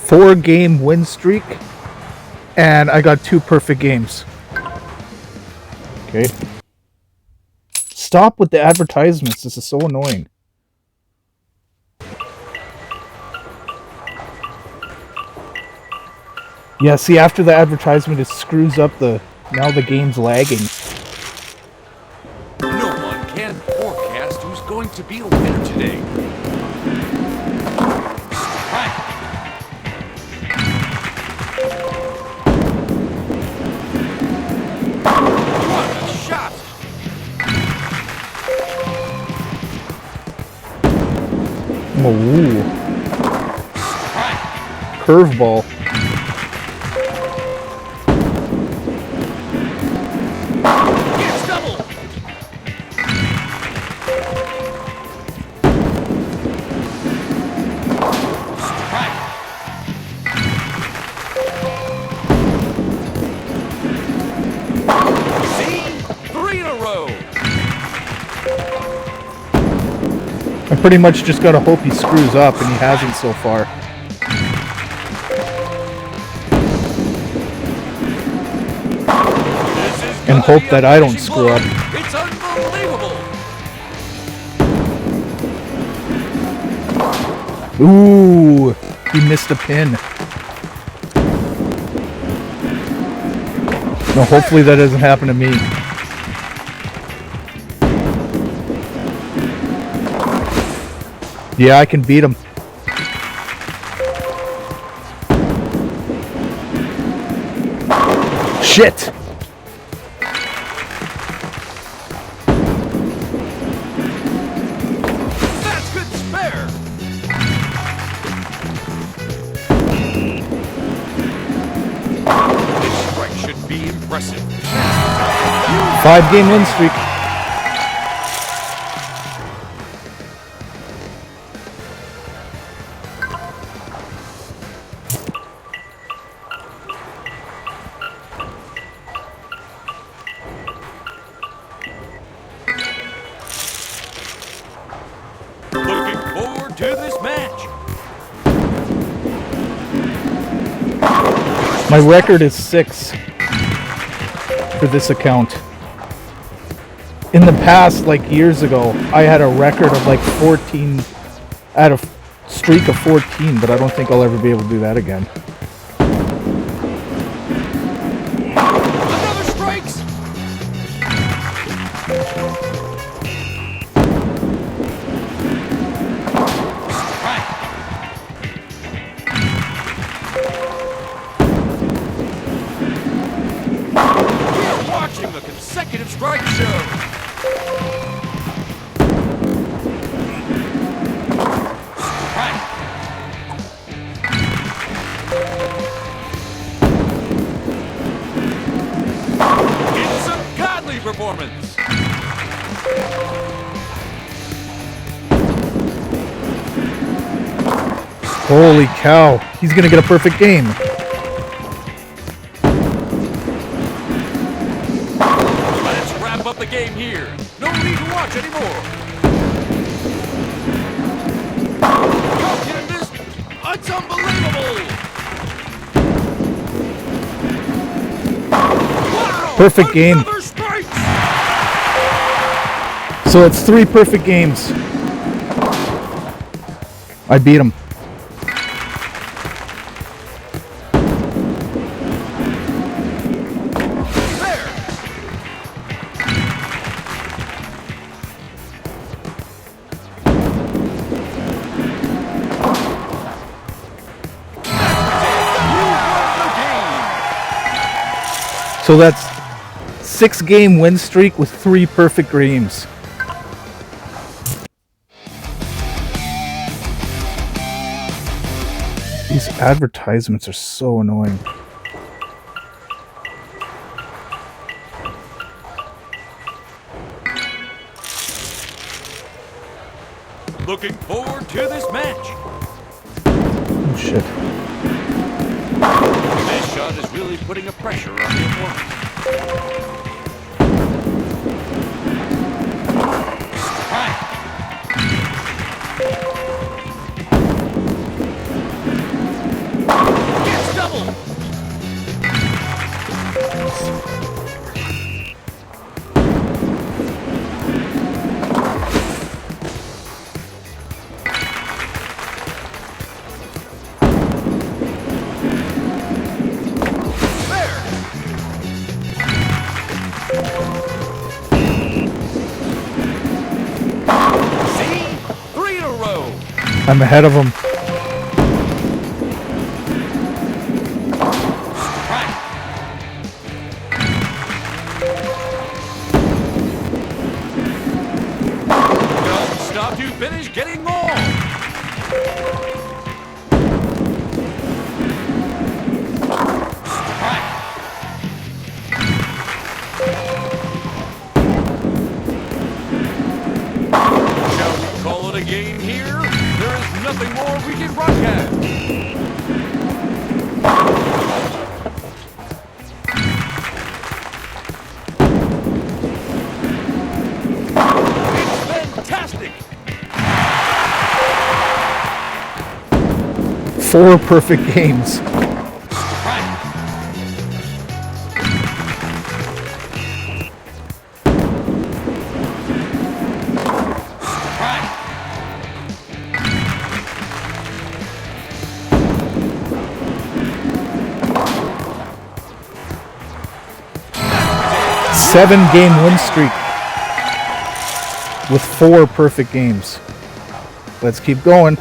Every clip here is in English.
4-game win streak, and I got 2 perfect games. Okay. Stop with the advertisements. This is so annoying. Yeah, see, after the advertisement, it screws up the... Now the game's lagging. No one can forecast who's going to be a winner today. What a shot! Ooh. Curveball. It's double! Strike! See? 3 in a row! I pretty much just gotta hope he screws up, and he hasn't so far. And hope that I don't screw up. It's unbelievable! Ooh, he missed a pin. No, hopefully that doesn't happen to me. Yeah, I can beat him. Shit! That's good spare! This strike should be impressive. 5-game win streak. Looking forward to this match. My record is 6 for this account. In the past, like years ago, I had a record of like 14, at a streak of 14, but I don't think I'll ever be able to do that again. Another strikes. We're watching a consecutive strike show. It's a godly performance. Holy cow, he's gonna get a perfect game. Let's wrap up the game here. No need to watch anymore. How can this? It's unbelievable. Wow, Perfect game. another strike. So it's 3 perfect games. I beat him. There. So that's 6-game win streak with 3 perfect games. These advertisements are so annoying. Looking forward to this match. Oh shit. This shot is really putting a pressure on the opponent. I'm ahead of him. Don't stop to finish getting more. Shall we call it a game here? There is nothing more we can broadcast. It's fantastic. 4 perfect games. Seven-game win streak with 4 perfect games. Let's keep going.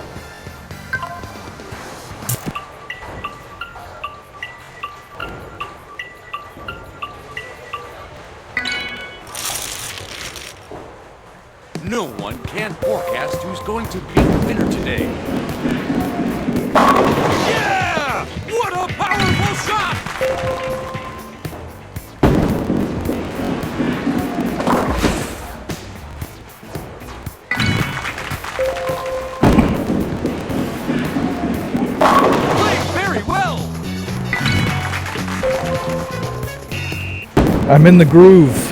No one can forecast who's going to be the winner today. Yeah! What a powerful shot! Played very well! I'm in the groove.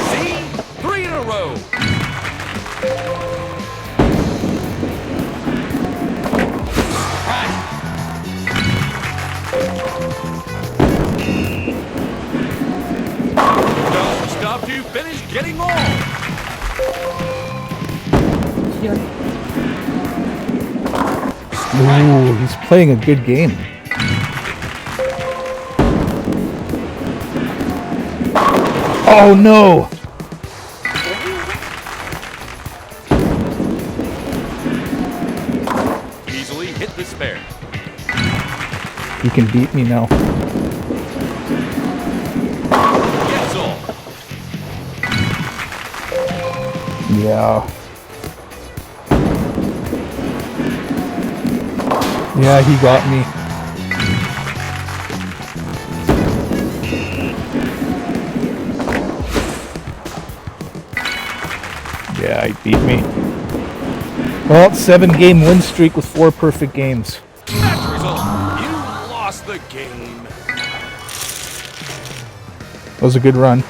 See? 3 in a row! Don't stop to finish getting more! Ooh, he's playing a good game. Oh no! Easily hit the spare. He can beat me now. Gets all. Yeah. Yeah, he got me. Yeah, he beat me. Well, 7-game win streak with 4 perfect games. Match result. You lost the game. That was a good run.